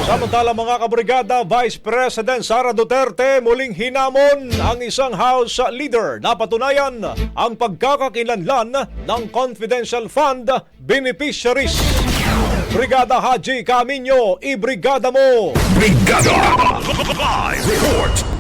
Samantala mga kabrigada, Vice President Sara Duterte muling hinamon ang isang House leader na patunayan ang pagkakakilanlan ng confidential fund beneficiaries. Brigada Haji Camino, ibrigada mo! Brigada! Live report!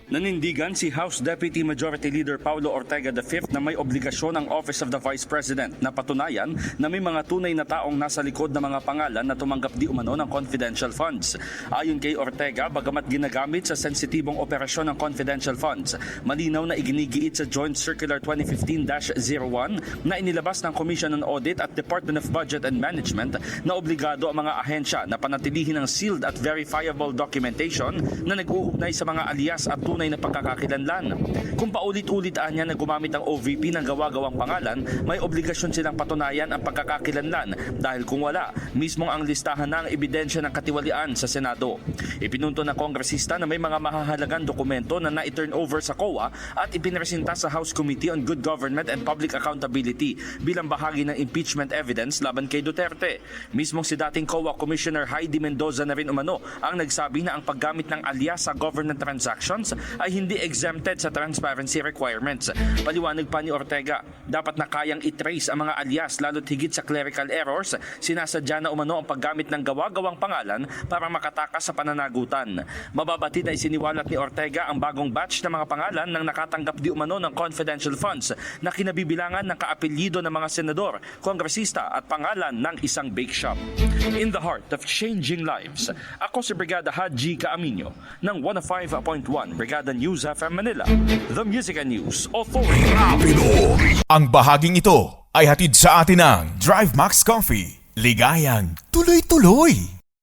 Nanindigan si House Deputy Majority Leader Paulo Ortega V na may obligasyon ang Office of the Vice President na patunayan na may mga tunay na taong nasa likod ng mga pangalan na tumanggap di umano ng confidential funds. Ayon kay Ortega, bagamat ginagamit sa sensitibong operasyon ng confidential funds, malinaw na iginigiit sa Joint Circular 2015-01 na inilabas ng Commission on Audit at Department of Budget and Management na obligado ang mga ahensya na panatilihin ang sealed at verifiable documentation na nag-uugnay sa mga alias at tunay na pagkakakilanlan. Kung paulit-ulit niya na gumamit ang OVP ng gawa-gawang pangalan, may obligasyon silang patunayan ang pagkakakilanlan dahil kung wala, mismong ang listahan na ang ebidensya ng katiwalian sa Senado. Ipinunto ng kongresista na may mga mahahalagang dokumento na na-turn over sa COA at ipinresenta sa House Committee on Good Government and Public Accountability bilang bahagi ng impeachment evidence laban kay Duterte. Mismong si dating COA Commissioner Heidi Mendoza na rin umano ang nagsabi na ang paggamit ng alias sa government transactions ay hindi exempted sa transparency requirements. Paliwanag pa ni Ortega, dapat na kayang i-trace ang mga alias lalo't higit sa clerical errors, sinasadya na umano ang paggamit ng gawa-gawang pangalan para makatakas sa pananagutan. Mababatid na isiniwalat ni Ortega ang bagong batch ng mga pangalan ng nakatanggap di umano ng confidential funds na kinabibilangan ng kaapelyido ng mga senador, kongresista at pangalan ng isang bake shop. In the heart of changing lives, ako si Brigada Haji Camino ng 105.1 Brigada News FM Manila, The Music and News Authority. Rapido! Ang bahaging ito ay hatid sa atin ng Drive Max Coffee. Ligayang tuloy-tuloy!